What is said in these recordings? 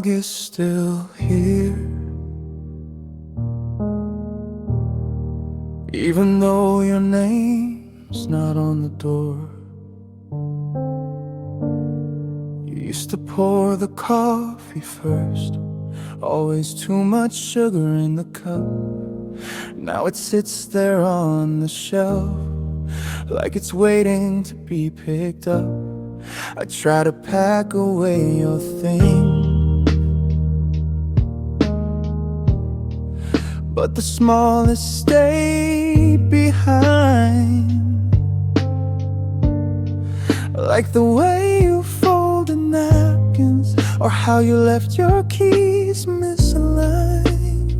mug is still here, even though your name's not on the door. You used to pour the coffee first, always too much sugar in the cup. Now it sits there on the shelf, like it's waiting to be picked up. I try to pack away your things, but the smallest stay behind. Like the way you folded napkins, or how you left your keys misaligned.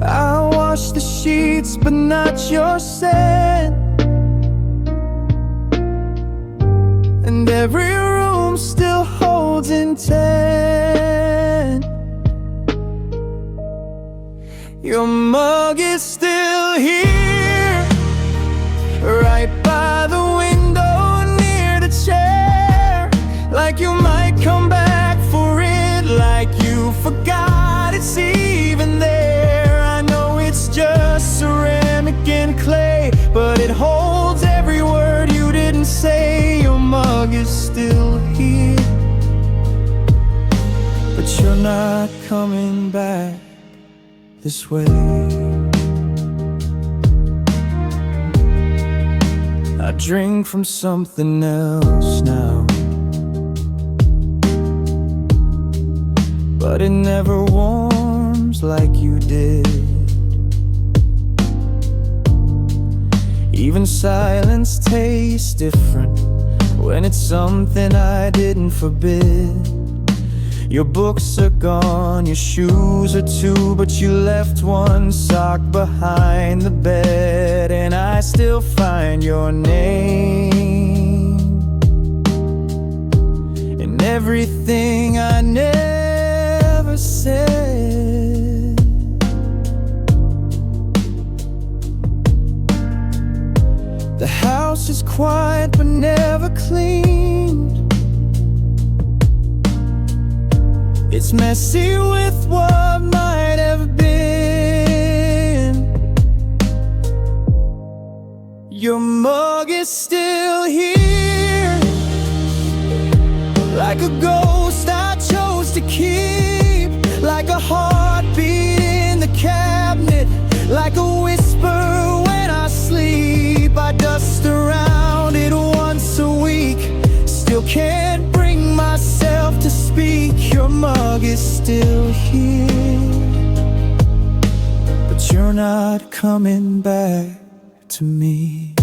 I wash the sheets, but not your scent. And every room still holds intent. Your mug is still here, right by the window near the chair. Like you might come back for it, like you forgot it's even there. I know it's just ceramic and clay, but it holds every word you didn't say. Your mug is still here, but you're not coming back this way. I drink from something else now, but it never warms like you did. Even silence tastes different when it's something I didn't forbid. Your books are gone, your shoes are too, but you left one sock behind the bed. And I still find your name in everything I never said. The house is quiet but never cleaned. It's messy with what might have been. Your mug is still here, like a ghost I chose to keep, like a heartbeat in the cabinet, like a whisper when I sleep. I dust around it once a week, still can't bring myself to speak. Your mug is still here, but you're not coming back to me.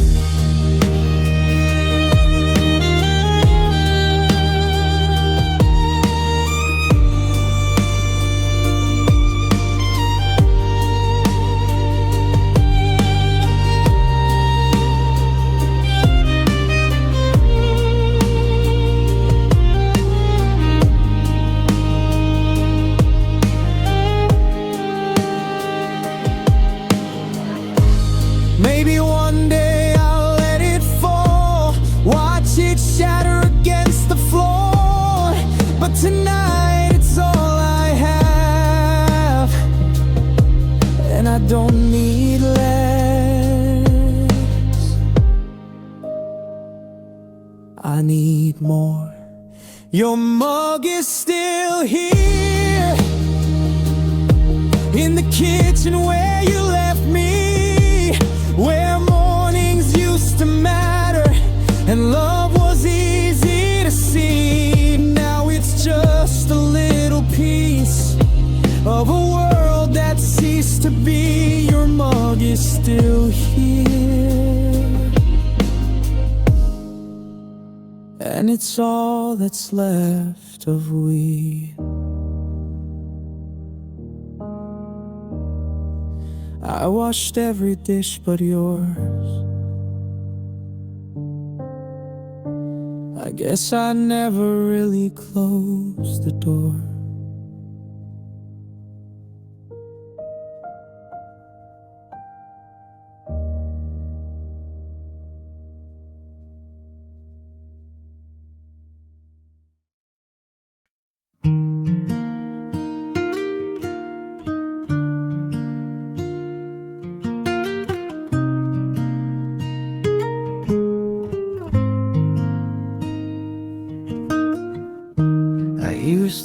Maybe one day I'll let it fall, watch it shatter against the floor. But tonight it's all I have, and I don't need less. I need more. Your mug is still here, in the kitchen where you left me, where mornings used to matter and love was easy to see. Now it's just a little piece of a world that ceased to be. Your mug is still here, and it's all that's left of we. I washed every dish but yours. I guess I never really closed the door.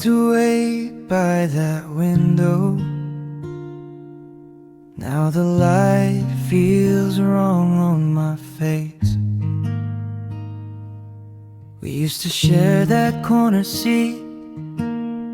to wait by that window. Now the light feels wrong on my face. We used to share that corner seat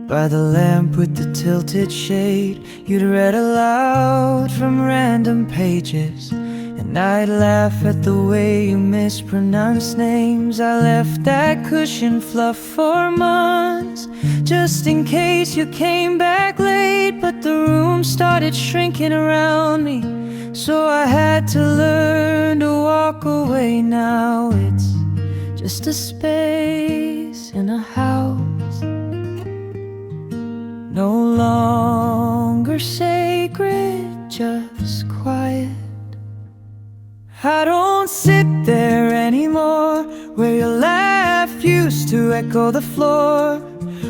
by the lamp with the tilted shade. You'd read aloud from random pages, and I'd laugh at the way you mispronounced names. I left that cushion fluff for months, just in case you came back late. But the room started shrinking around me, so I had to learn to walk away. Now it's just a space in a house, no longer sacred, just quiet. I don't sit there anymore, where your laugh used to echo the floor,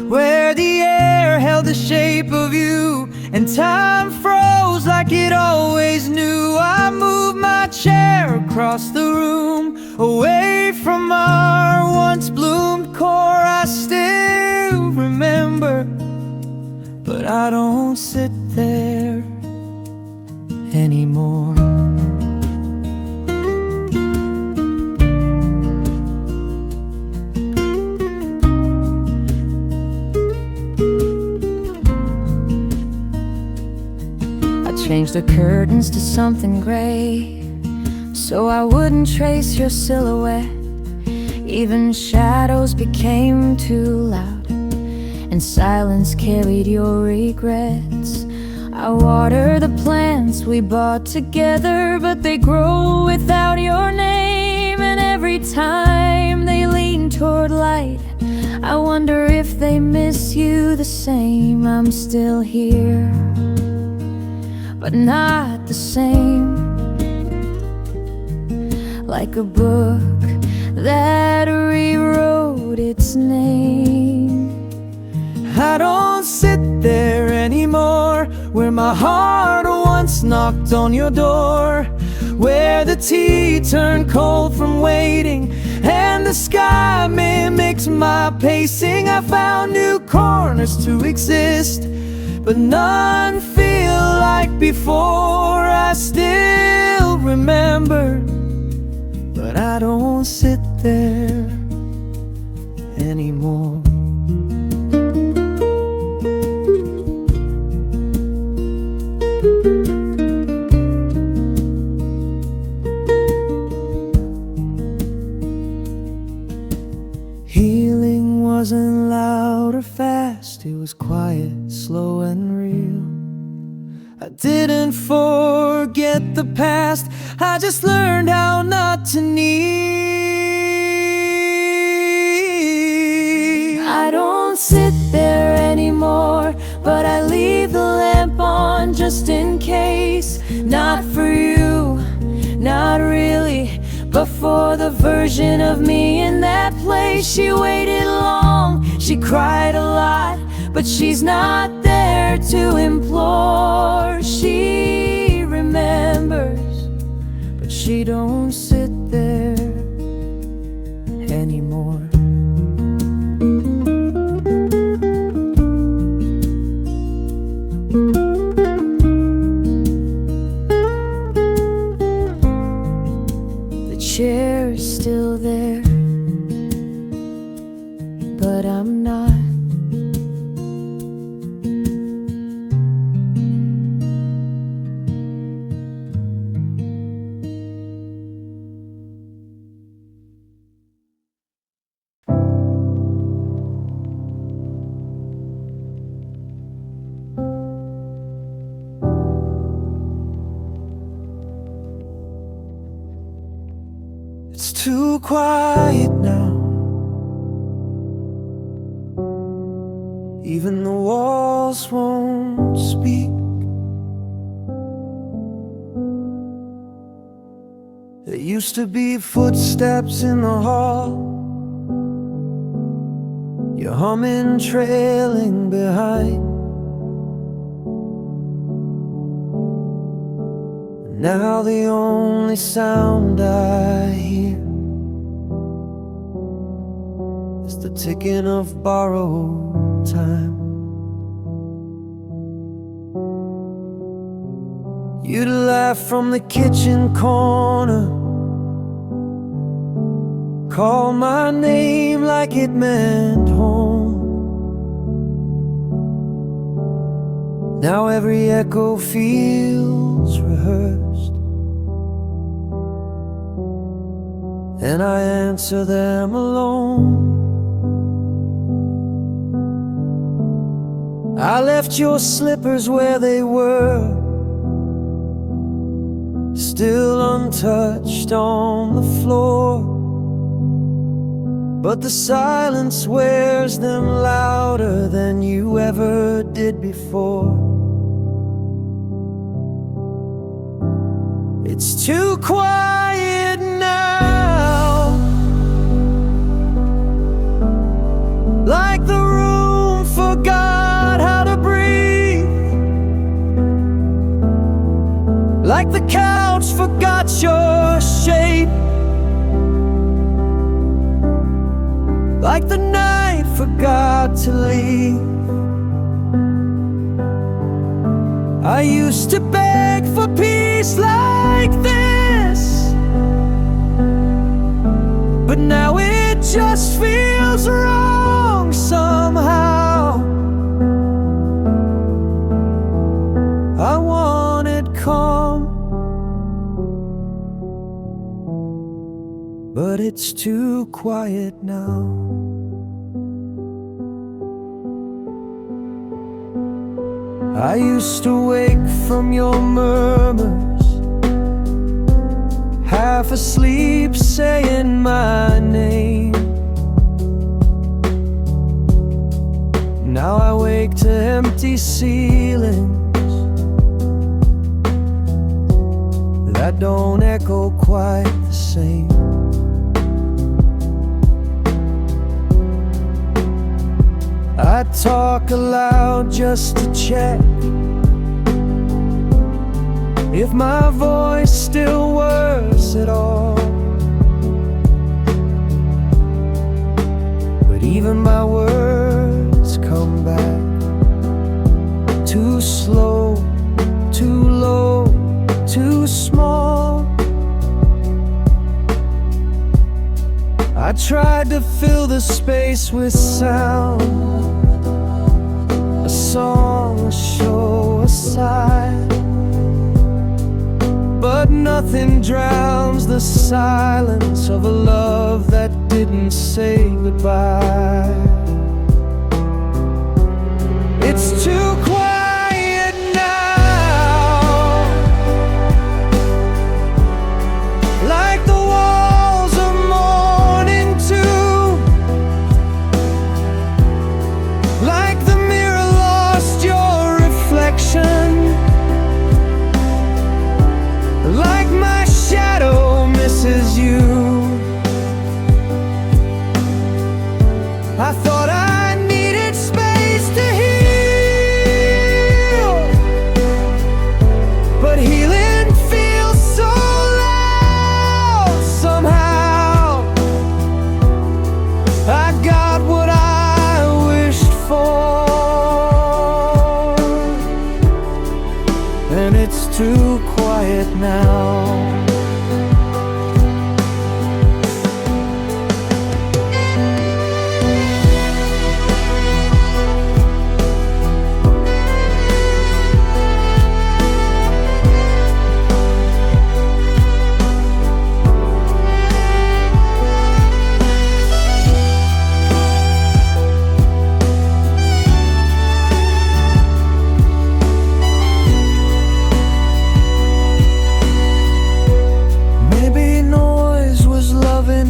where the air held the shape of you and time froze like it always knew. I moved my chair across the room, away from our once bloomed core. I still remember, but I don't sit there anymore. Changed the curtains to something gray, so I wouldn't trace your silhouette. Even shadows became too loud, and silence carried your regrets. I water the plants we bought together, but they grow without your name. And every time they lean toward light, I wonder if they miss you the same. I'm still here, but not the same. Like a book that rewrote its name. I don't sit there anymore, where my heart once knocked on your door, where the tea turned cold from waiting and the sky mimics my pacing. I found new corners to exist, but none feel like before. I still remember, but I don't sit there anymore. Healing wasn't loud or fast, it was quiet, slow and real. I didn't forget the past, I just learned how not to need. I don't sit there anymore, but I leave the lamp on just in case. Not for you, not really, but for the version of me in that place. She waited long, she cried a lot, but she's not there to implore. She remembers, but she don't sit there anymore. The chair's still there, but I'm not. It's too quiet now, even the walls won't speak. There used to be footsteps in the hall, you're humming, trailing behind. Now the only sound I hear is the ticking of borrowed time. You'd laugh from the kitchen corner, call my name like it meant home. Now every echo feels rehearsed, and I answer them alone. I left your slippers where they were, still untouched on the floor, but the silence wears them louder than you ever did before. It's too quiet now, like the room forgot how to breathe, like the couch forgot your shape, like the night forgot to leave. I used to beg for peace like this, but now it just feels wrong somehow. I wanted calm, but it's too quiet now. I used to wake from your murmurs, half asleep saying my name. Now I wake to empty ceilings that don't echo quite the same. I talk aloud just to check if my voice still works at all, but even my words come back too slow, too low, too small. I tried to fill the space with sound, a song, a show, a sigh, but nothing drowns the silence of a love that didn't say goodbye. It's too quiet now, like the walls are mourning too, like the mirror lost your reflection, like my shadow misses you. I thought I needed space to heal, but healing feels so loud somehow. I got what I wished for, and it's too quiet now.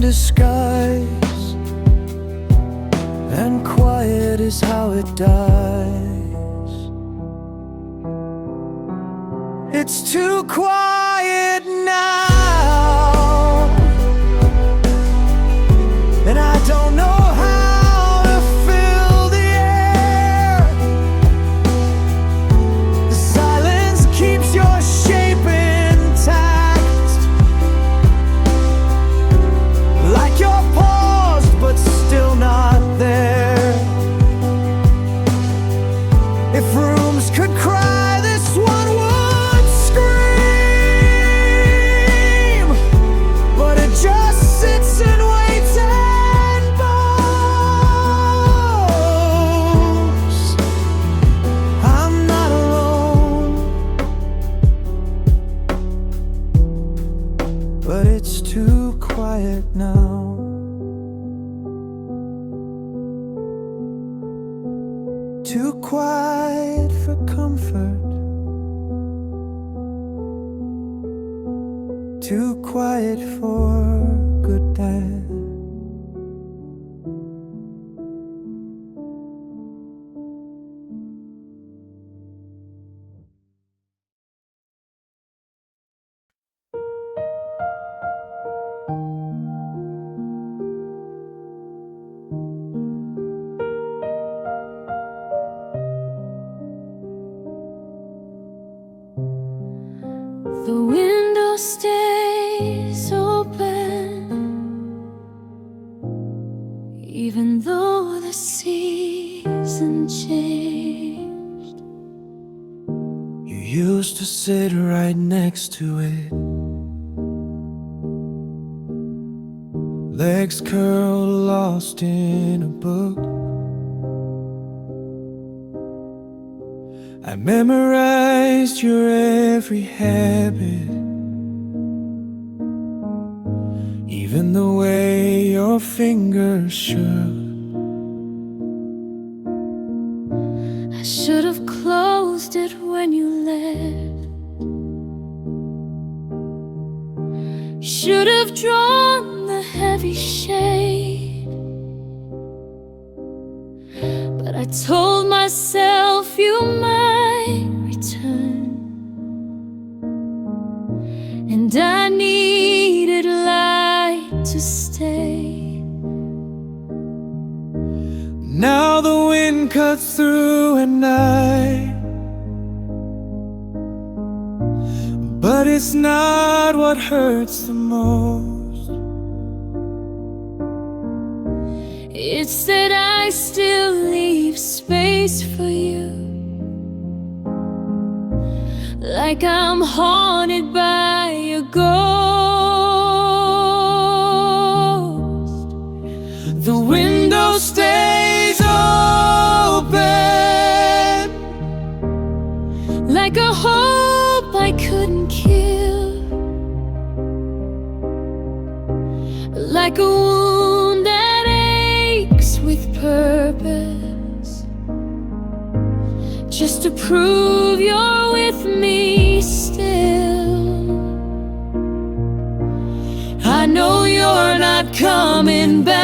Disguise, and quiet is how it dies. It's too quiet now, and I don't know how to fill the air. The silence keeps your shape intact, like you're paused but still not there. too quiet now. Too quiet for comfort. Too quiet for good dad. The window stays open, even though the season changed. You used to sit right next to it, legs curled, lost in a book. I memorized your every habit, even the way your fingers shook. I should have closed it when you left. Should have drawn the heavy shade, but I told myself you might return, and I needed light to stay. Now the wind cuts through at night, but it's not what hurts the most. It's that I still leave space for you, like I'm haunted by a ghost. The window stays open, like a hope I couldn't kill, like a wound that aches with purpose, just to prove you're with me still. I know you're not coming back,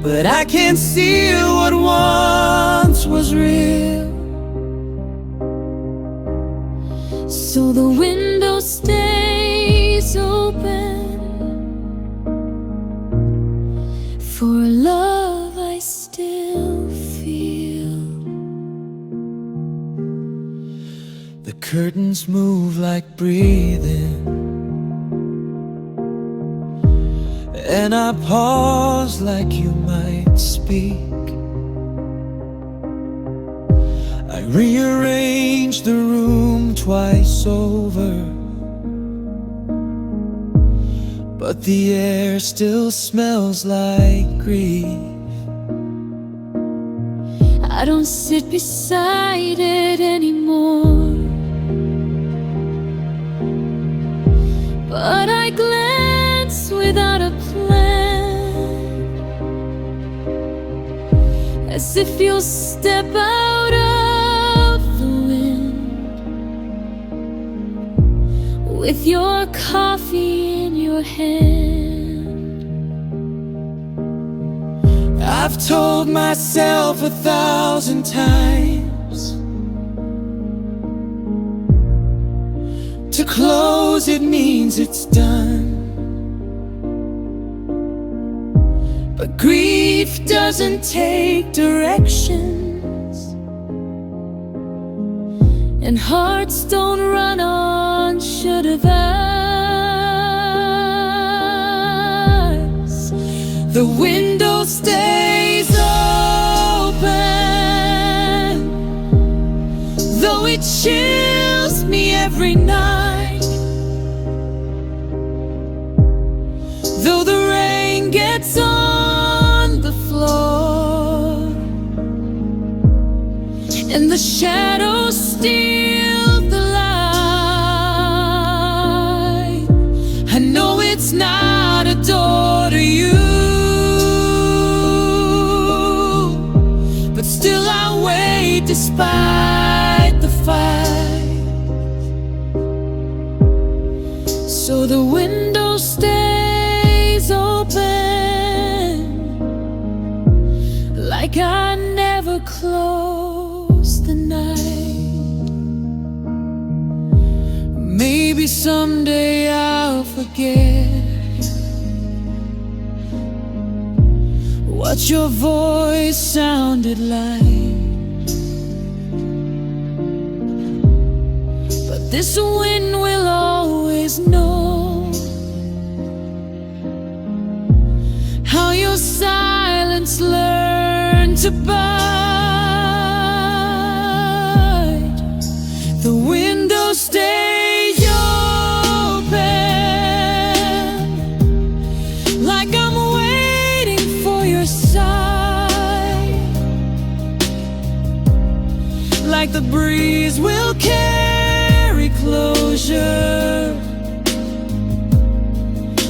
but I can't seal what once was real. so the window stays open for a love I still feel. The curtains move like breathing, and I pause like you might speak. I rearrange the room twice over, but the air still smells like grief. I don't sit beside it anymore, but I glance without a plan, as if you'll step out of the wind with your coffee in your hand. I've told myself 1,000 times to close it means it's done, but grief doesn't take directions, and hearts don't run on should-have-us. the window stays open, though it chills me every night, though the rain gets on the floor and the shadows steal the light. despite the fight. So the window stays open, like I never closed the night. Maybe someday I'll forget what your voice sounded like, but this wind will always know how your silence learned to bite. The window stays open, like I'm waiting for your sigh, like the breeze will carry closure,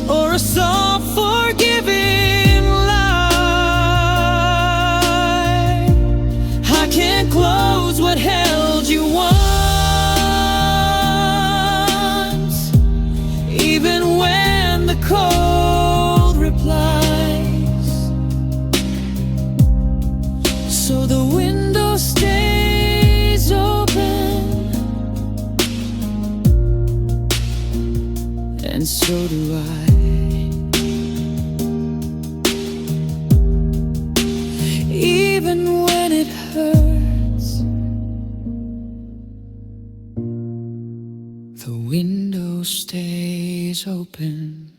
or a soft forgiving lie. I can't close what held you once, even when the cold replies. So the window stays open, and so do I. Even when it hurts, the window stays open.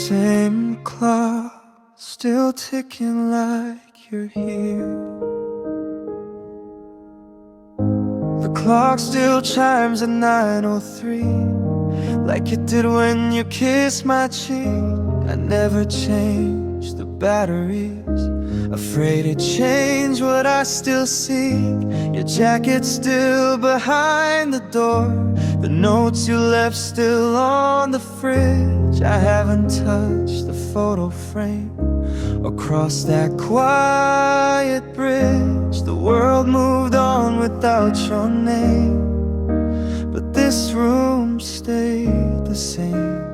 Same clock, still ticking like you're here. The clock still chimes at 9:03, like it did when you kissed my cheek. I never changed the batteries, afraid to change what I still seek. Your jacket's still behind the door, the notes you left still on the fridge. I haven't touched the photo frame or crossed that quiet bridge. The world moved on without your name, but this room stayed the same.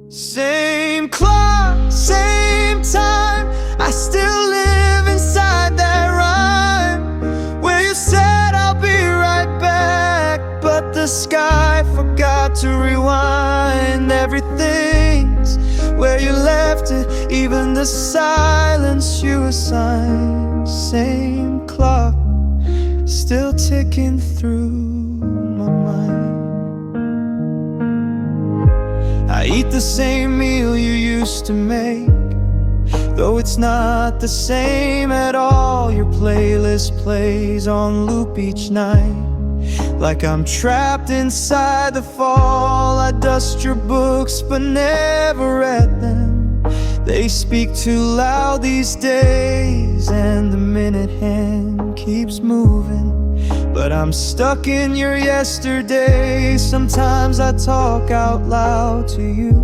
Same clock, same time, I still live inside that rhyme where you said I'll be right back, but the sky forgot to rewind. Everything's where you left it, even the silence you assigned. Same clock, still ticking through my mind. I eat the same meal you used to make, though it's not the same at all. Your playlist plays on loop each night, like I'm trapped inside the fall. I dust your books but never read them. They speak too loud these days, and the minute hand keeps moving, but I'm stuck in your yesterday. Sometimes I talk out loud to you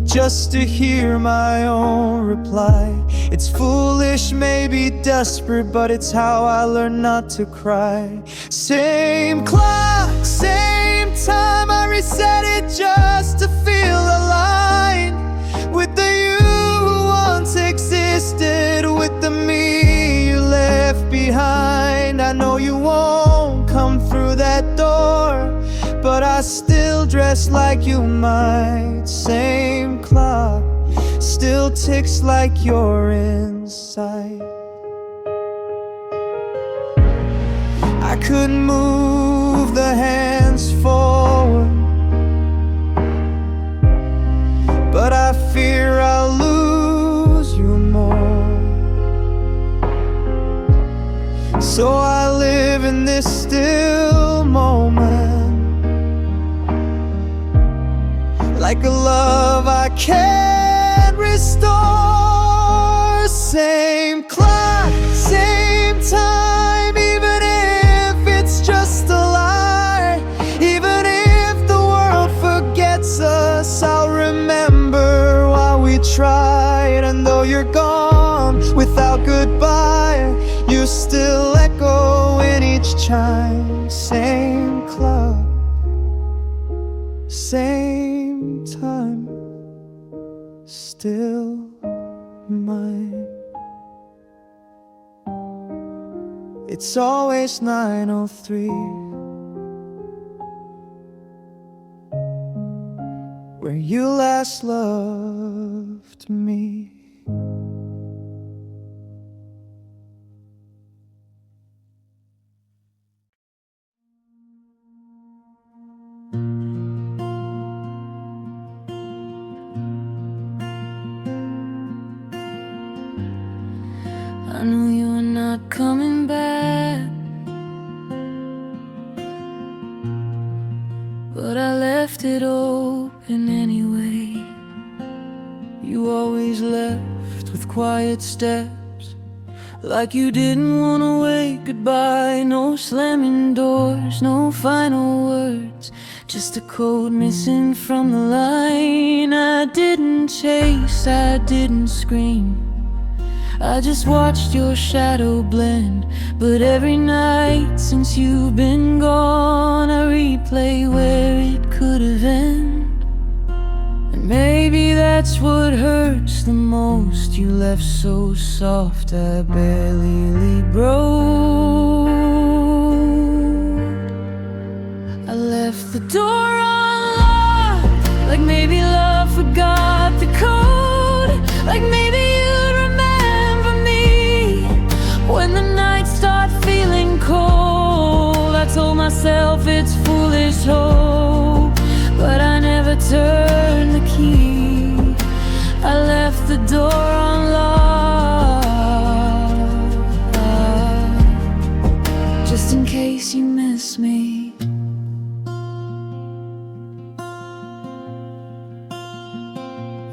just to hear my own reply. It's foolish, maybe desperate, but it's how I learn not to cry. Same clock, same time, I reset it just to feel aligned with the you who once existed, with the me you left behind. I know you won't come through that door, but I still dress like you might. Same clock, still ticks like you're inside. I couldn't move the hands forward, but I fear I'll lose you more. So I live in this still moment, can't restore. Same clock, same time, even if it's just a lie. Even if the world forgets us, I'll remember while we tried. And though you're gone without goodbye, you still echo in each chime. Same club, same time, still mine. It's always 9:03 where you last loved me. I know you're not coming back, but I left it open anyway. You always left with quiet steps, like you didn't want to wave goodbye. No slamming doors, no final words, just a code missing from the line. I didn't chase, I didn't scream, I just watched your shadow blend. But every night since you've been gone, I replay where it could have ended. And maybe that's what hurts the most. You left so soft, I barely broke. I left the door unlocked, like maybe love forgot the code. Like maybe you'd remember me when the nights start feeling cold. I told myself it's foolish hope, but I never turned the key. I left the door unlocked, just in case you miss me.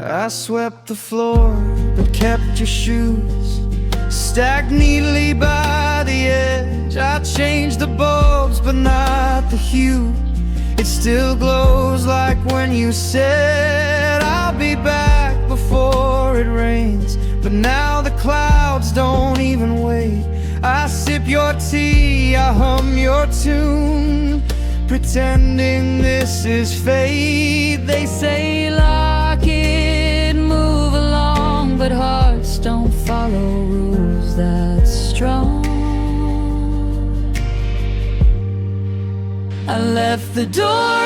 I swept the floor, but kept your shoes stacked neatly by the edge. I changed the bulbs, but not the hue. It still glows like when you said I'll be back before it rains. But now the clouds don't even wait. I sip your tea, I hum your tune, pretending this is fate. They say lock it, move along, but hearts don't follow rules that strong. I left the door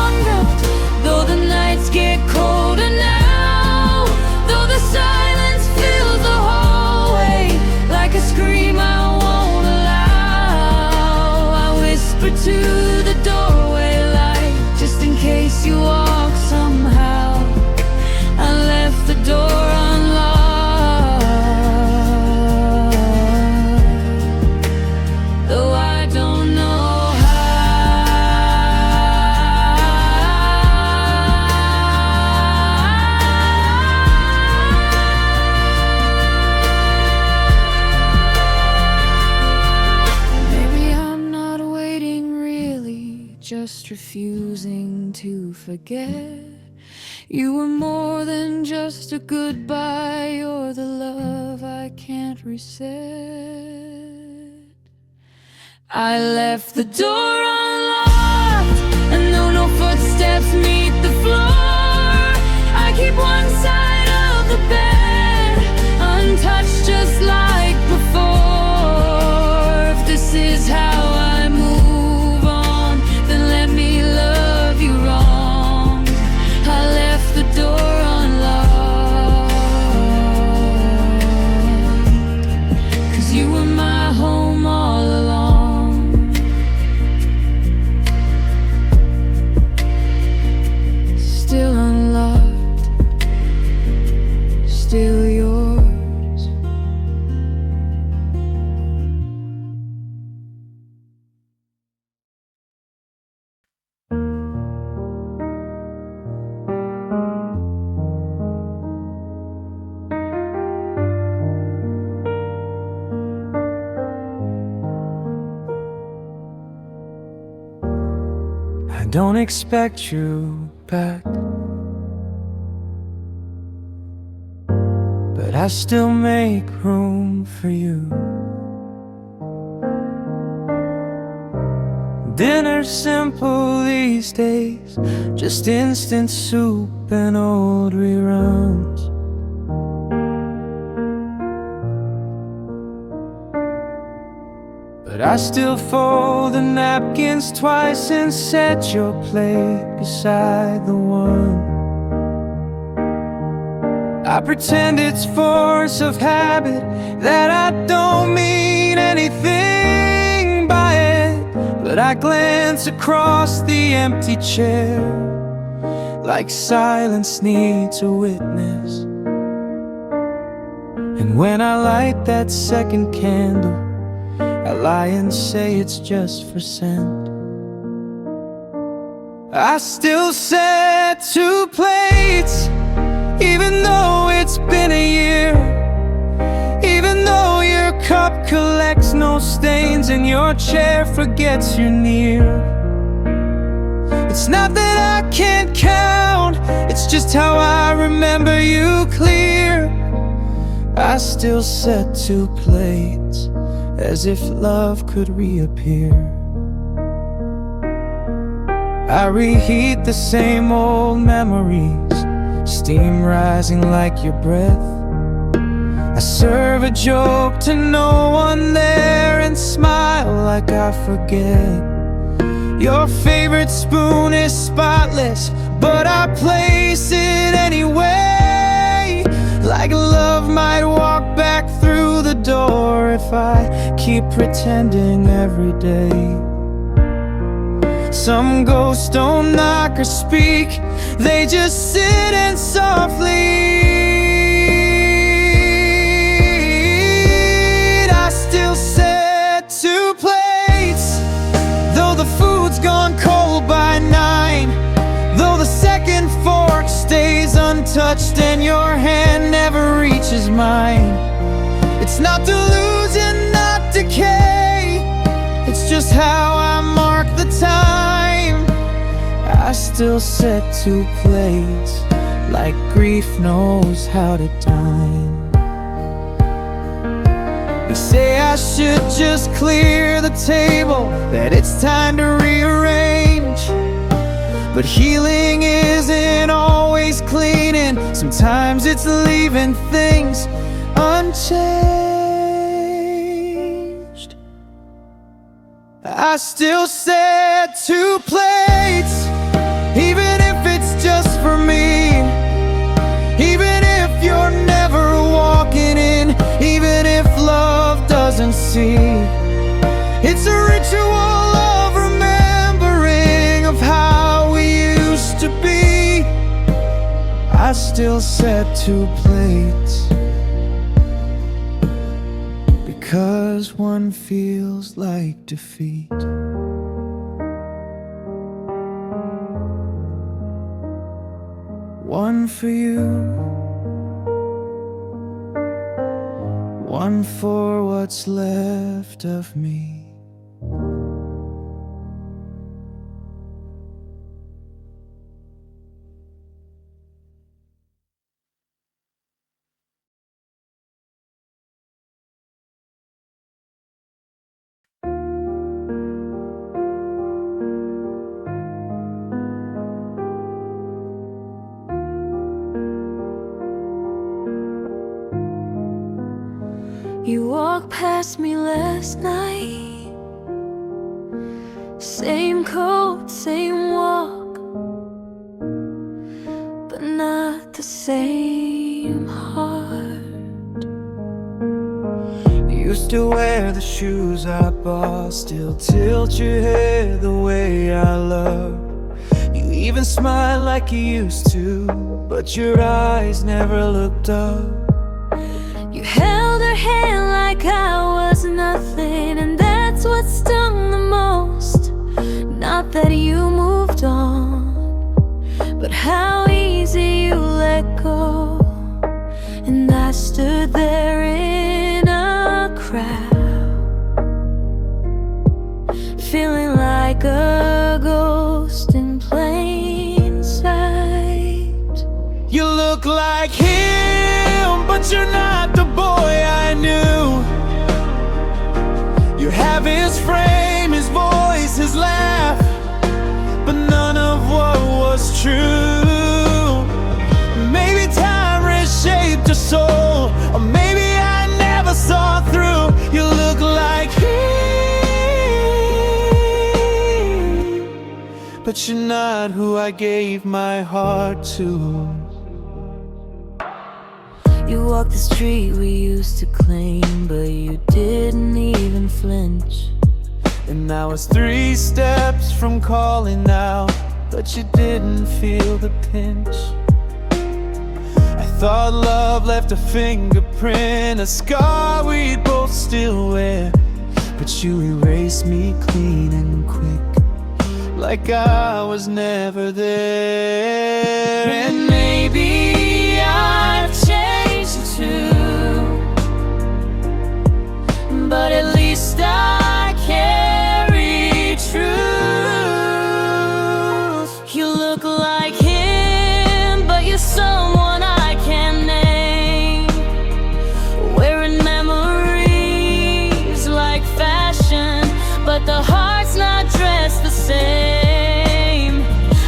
unlocked, though the nights get colder now. Though the silence fills the hallway like a scream I won't allow. I whisper to the doorway light, just in case you walk somehow. I left the door unlocked, though I don't know just refusing to forget. You were more than just a goodbye, you're the love I can't reset. I left the door unlocked, and though no footsteps meet the floor, I keep one side of the bed untouched just like before. If this is how I move on, then let me love you wrong. I left the door unlocked, 'cause you were my home all along. Still unlocked, still yours. don't expect you back, but I still make room for you. Dinner's simple these days, just instant soup and old reruns. But I still fold the napkins twice and set your plate beside the one. I pretend it's force of habit, that I don't mean anything by it, but I glance across the empty chair like silence needs a witness. And when I light that second candle, I lie and say it's just for scent. I still set 2 plates, even though it's been a year, even though your cup collects no stains and your chair forgets you're near. It's not that I can't count, it's just how I remember you clear. I still set 2 plates, as if love could reappear. I reheat the same old memories, steam rising like your breath. I serve a joke to no one there and smile like I forget. Your favorite spoon is spotless, but I place it anyway, like love might walk back through the door if I keep pretending every day. Some ghosts don't knock or speak, they just sit and softly eat. I still set 2 plates, though the food's gone cold by 9, though the second fork stays untouched and your hand never reaches mine. It's not delusion, not decay, it's just how I mark the time. I still set 2 plates, like grief knows how to dine. They say I should just clear the table, that it's time to rearrange, but healing isn't always cleaning, sometimes it's leaving things unchanged. I still set 2 plates, even if it's just for me, even if you're never walking in, even if love doesn't see. It's a ritual of remembering of how we used to be. I still set 2 plates, because one feels like defeat. One for you, one for what's left of me. You walked past me last night, same coat, same walk, but not the same heart. You used to wear the shoes I bought, still tilt your head the way I love. You even smile like you used to, but your eyes never looked up. You held her hand like I was nothing, and that's what stung the most. Not that you moved on, but how easy you let go. And I stood there in a crowd, feeling like a ghost in like him, but you're not the boy I knew. You have his frame, his voice, his laugh, but none of what was true. Maybe time reshaped your soul, or maybe I never saw through. You look like him, but you're not who I gave my heart to. You walked the street we used to claim, but you didn't even flinch. And I was 3 steps from calling out, but you didn't feel the pinch. I thought love left a fingerprint, a scar we'd both still wear, but you erased me clean and quick, like I was never there. And maybe I've changed too, but at least I carry truth. You look like him, but you're someone I can't name. Wearing memories like fashion, but the heart's not dressed the same.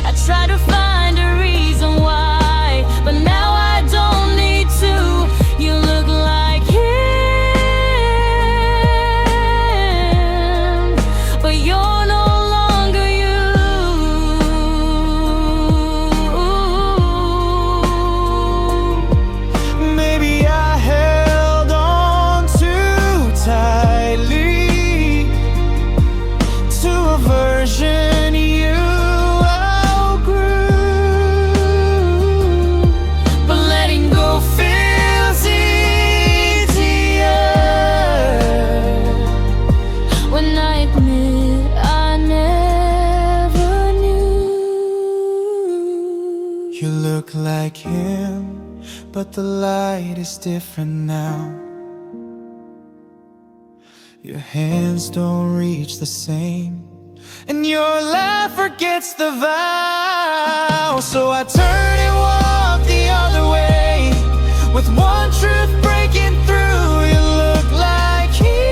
I try to find a reason why, but now I don't need to. You look like him, but you're no longer you. Maybe I held on too tightly to a version you outgrew, but letting go feels easier When I admit I never knew. You look like him, but the light is different now. Your hands don't reach the same, and your laugh forgets the vow. So I turn and walk the other way, with one truth breaking through. You look like him,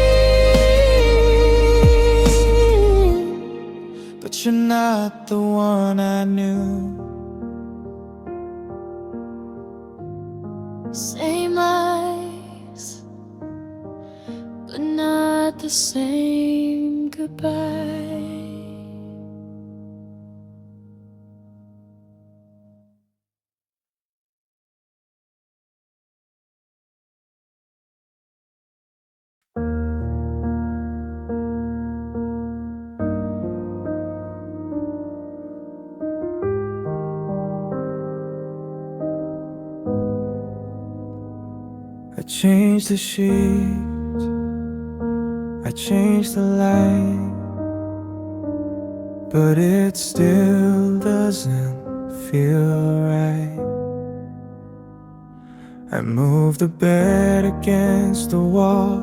but you're not the one I knew. Same eyes, but not the same goodbye. I changed the sheets, I changed the light, but it still doesn't feel right. I moved the bed against the wall,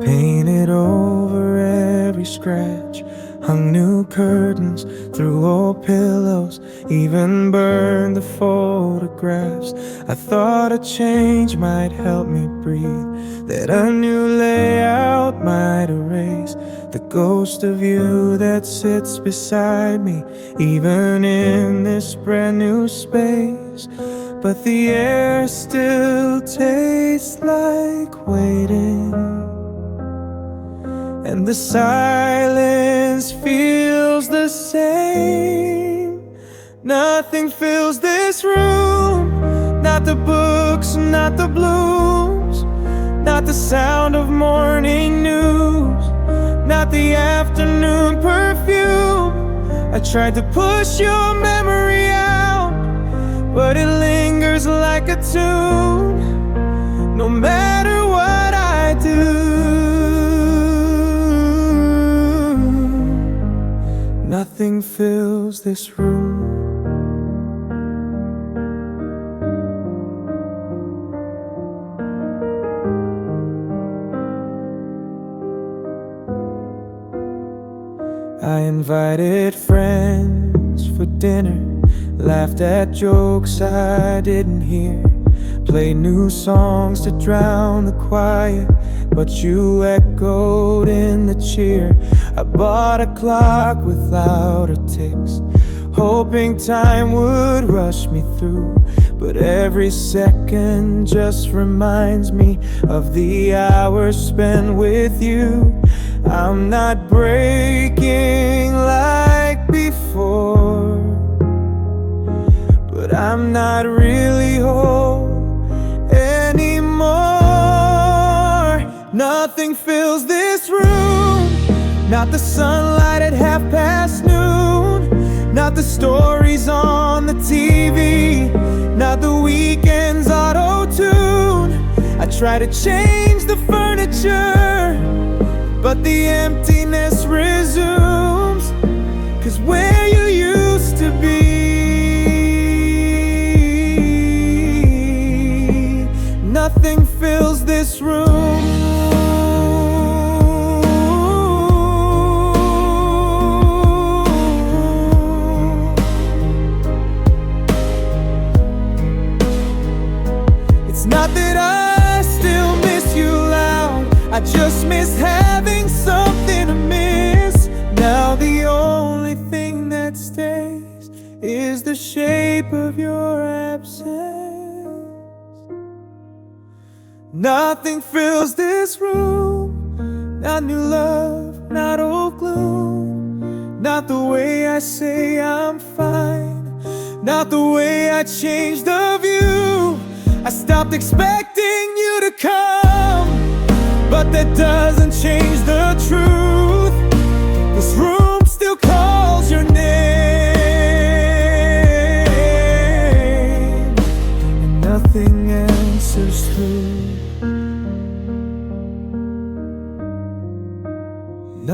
painted over every scratch, hung new curtains, threw old pillows, even burned the photographs. I thought a change might help me breathe, that a new layout might erase the ghost of you that sits beside me, even in this brand new space. But the air still tastes like waiting, and the silence feels the same. Nothing fills this room, not the books, not the blooms, not the sound of morning news, not the afternoon perfume. I tried to push your memory out, but it lingers like a tune, no matter what I do. Nothing fills this room. I invited friends for dinner, laughed at jokes I didn't hear, play new songs to drown the quiet, but you echoed in the cheer. I bought a clock without a ticks, hoping time would rush me through, but every second just reminds me of the hours spent with you. I'm not breaking like before, but I'm not really whole anymore. Nothing fills this room, not the sunlight at noon, not the stories on the TV, not the weekend's auto-tune. I try to change the furniture, but the emptiness resumes, 'cause where you used to be, nothing fills this room. It's not that I still miss you loud, I just miss having something to miss. Now the only thing that stays is the shape of your absence. Nothing fills this room, not new love, not old gloom, not the way I say I'm fine, not the way I changed the view. I stopped expecting you to come, but that doesn't change the truth. This room still calls your name, and nothing answers through.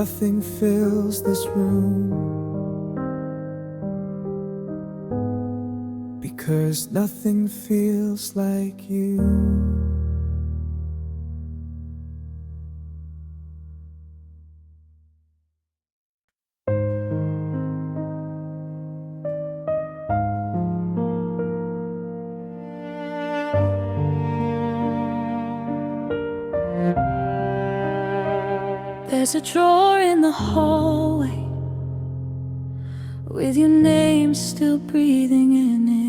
Nothing fills this room, because nothing feels like you. There's a drawer in the hallway with your name still breathing in it.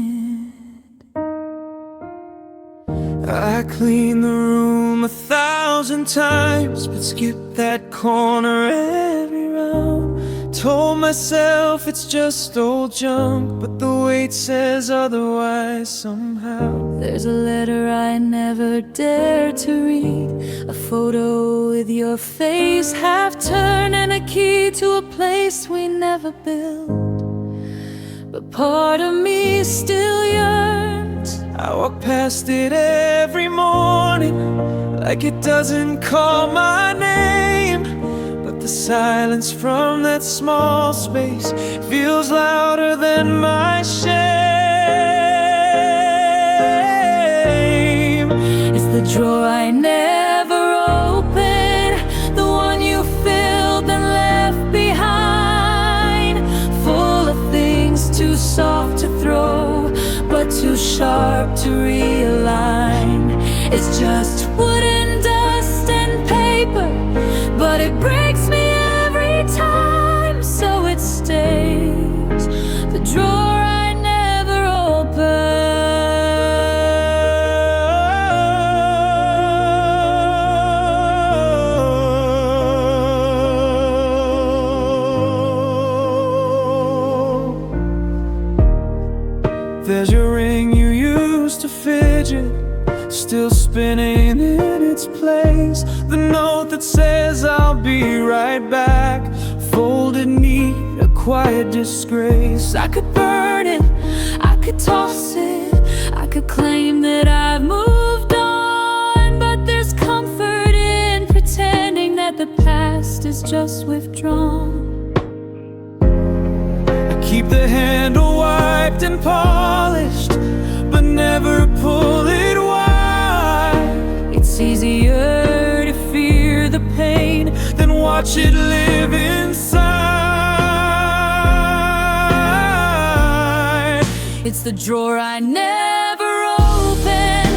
I cleaned the room 1,000 times, but skipped that corner every round. Told myself it's just old junk, but the weight says otherwise somehow. There's a letter I never dared to read, a photo with your face half turned, and a key to a place we never built. But part of me still yearns. I walk past it every morning, like it doesn't call my name, but the silence from that small space feels louder than my shame. It's the drawer I never opened, the one you filled and left behind, full of things too soft to throw, but too sharp to realign. It's just wooden dust and paper, but it breaks me every time, so it stays. The drawer I never opened. There's your ring you used to fidget, still spinning in its place. The note that says I'll be right back, folded neat, a quiet disgrace. I could burn it, I could toss it, I could claim that I've moved on, but there's comfort in pretending that the past is just withdrawn. I keep the handle wiped and polished, but never pull it wide. It's easier to fear the pain than watch it live inside. It's the drawer I never opened,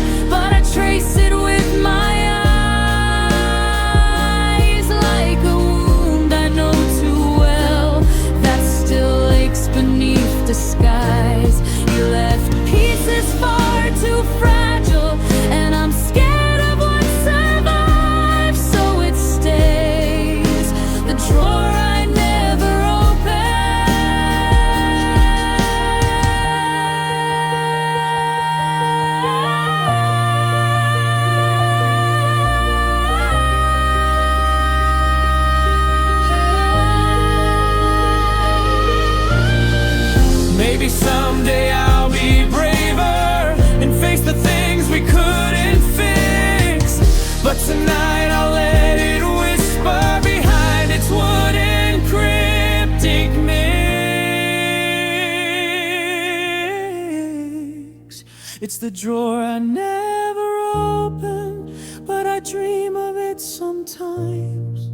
the drawer I never open, but I dream of it sometimes,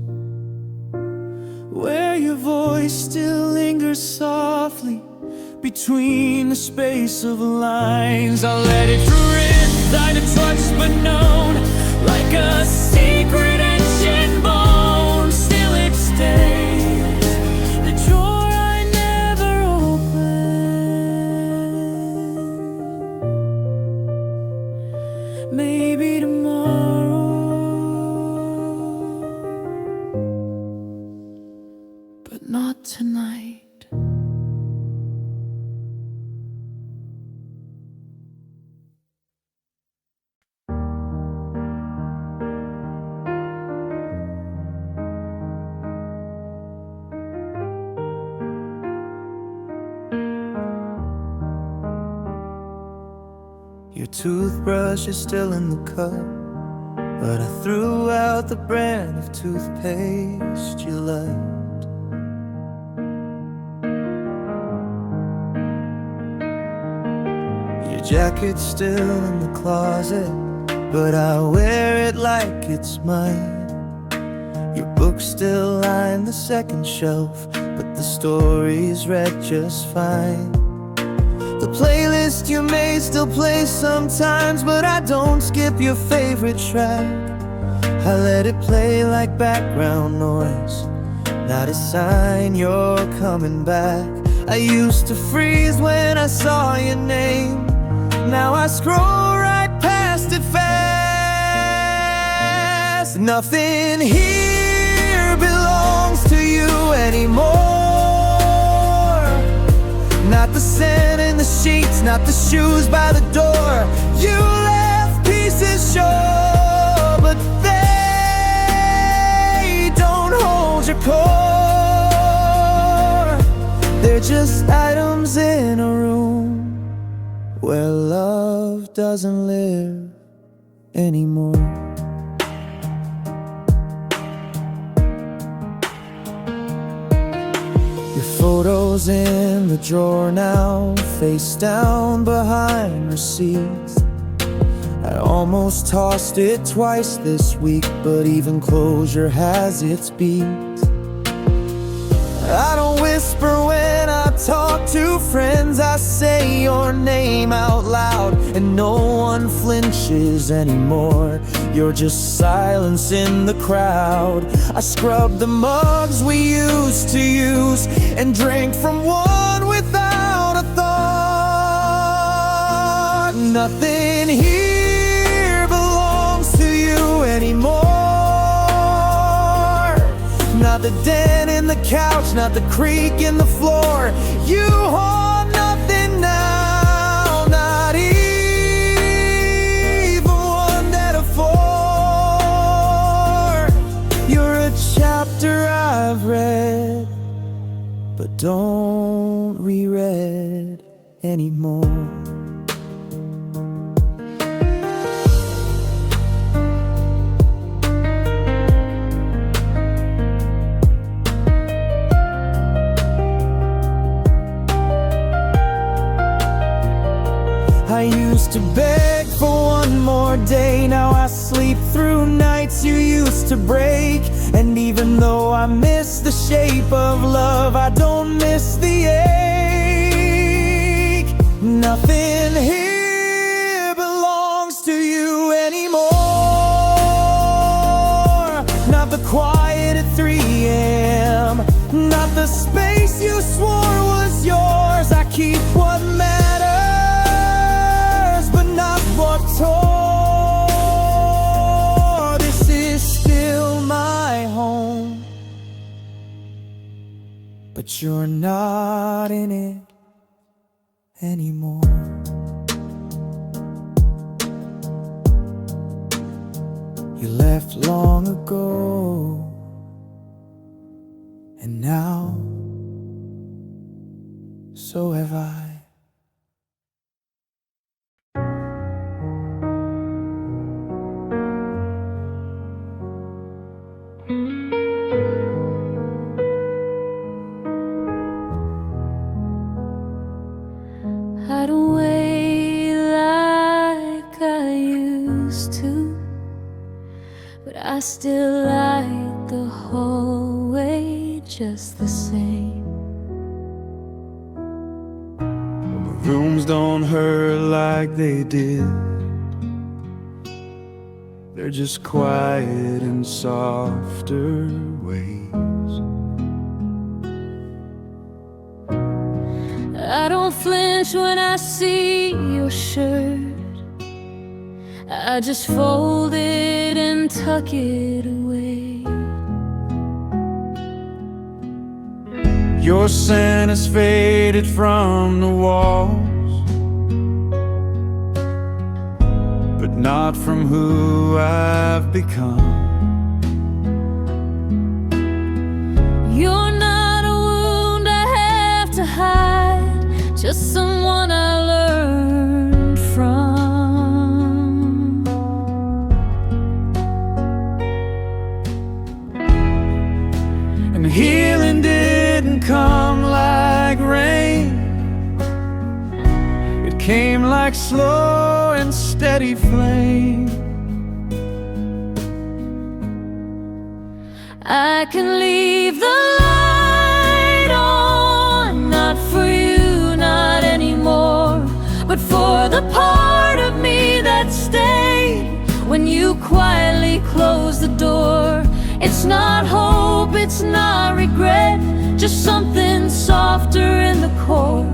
where your voice still lingers softly between the space of lines. I'll let it drift, hide and trust but known, like a secret ancient bone. Still it stays, the drawer I never opened. Maybe tomorrow, but not tonight. Your toothbrush is still in the cup, but I threw out the brand of toothpaste you liked. Your jacket's still in the closet, but I wear it like it's mine. Your books still line the second shelf, but the stories read just fine. The playlist you made still plays sometimes, but I don't skip your favorite track. I let it play like background noise, not a sign you're coming back. I used to freeze when I saw your name, now I scroll right past it fast. Nothing here belongs to you anymore. Not the scent in the sheets, not the shoes by the door. You left pieces sure, but they don't hold your core. They're just items in a room where love doesn't live anymore. Photos in the drawer now, face down behind receipts. I almost tossed it twice this week, but even closure has its beats. I don't whisper when I talk to friends, I say your name out loud, and no one flinches anymore. You're just silence in the crowd. I scrubbed the mugs we used to use and drank from one without a thought. Nothing here belongs to you anymore. Not the dent in the couch, not the creak in the floor. You hold nothing now, not even one dead of four. You're a chapter I've read, but don't reread anymore. I used to beg for one more day, now I sleep through nights you used to break. And even though I miss the shape of love, I don't miss the ache. Nothing here belongs to you anymore. Not the quiet at 3 a.m., not the space you swore was yours. I keep what matters, but not what tore. This is still my home, but you're not in it anymore. You left long ago, and now so have I. I don't wait used to, but I still like the hallway just the same. The rooms don't hurt like they did. They're just quiet in softer ways. I don't flinch when I see your shirt. I just fold it and tuck it away. Your scent has faded from the walls, but not from who I've become. You're not a wound I have to hide, just someone I learned from. And healing didn't come like rain. It came like slow and steady flame. I can leave the light on, not for you, not anymore, but for the part of me that stayed when you quietly closed the door. It's not hope, it's not regret, just something softer in the core.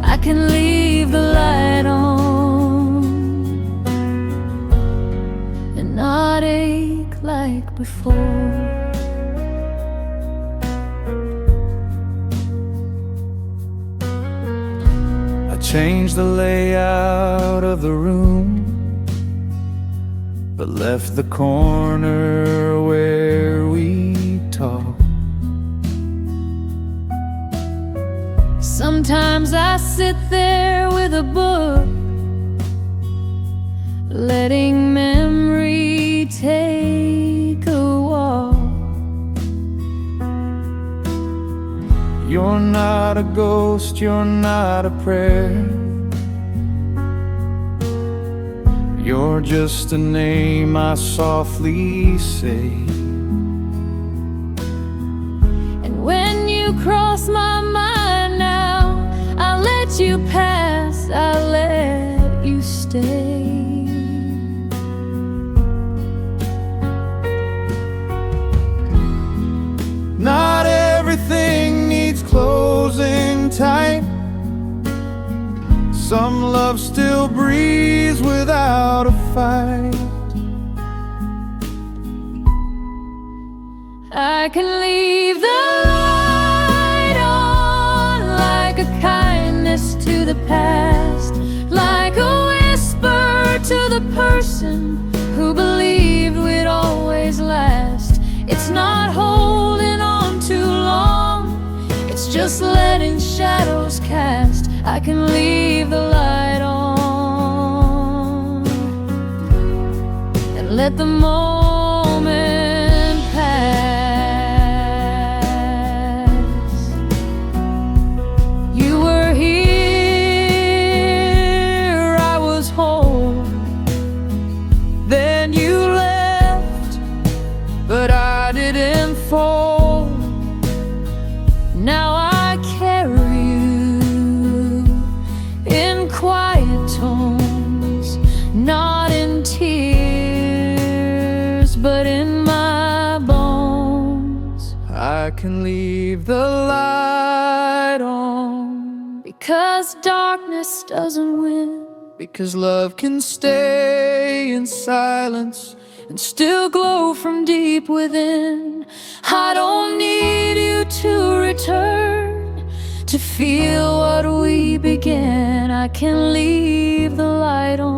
I can leave the light on and not ache like before. I changed the layout of the room, but left the corner where we talk. Sometimes I sit there with a book, letting memory take a walk. You're not a ghost, you're not a prayer. You're just a name I softly say. And when you cross my mind now, I'll let you pass, I'll let you stay. Not everything needs closing tight. Some love still breathes without a fight. I can leave the light on like a kindness to the past, like a whisper to the person who believed we'd always last. It's not holding on too long, it's just letting shadows cast. I can leave the light on and let the moment pass. You were here, I was whole. Then you left, but I didn't fall. Now I carry you in quiet tones, not in tears, but in my bones. I can leave the light on, Because darkness doesn't win, because love can stay in silence and still glow from deep within. I don't need you to return to feel what we began. I can leave the light on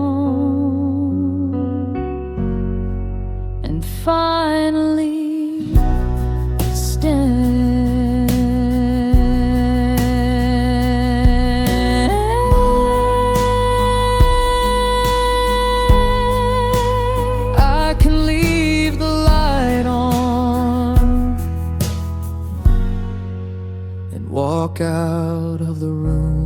and finally I can leave the light on and walk out of the room.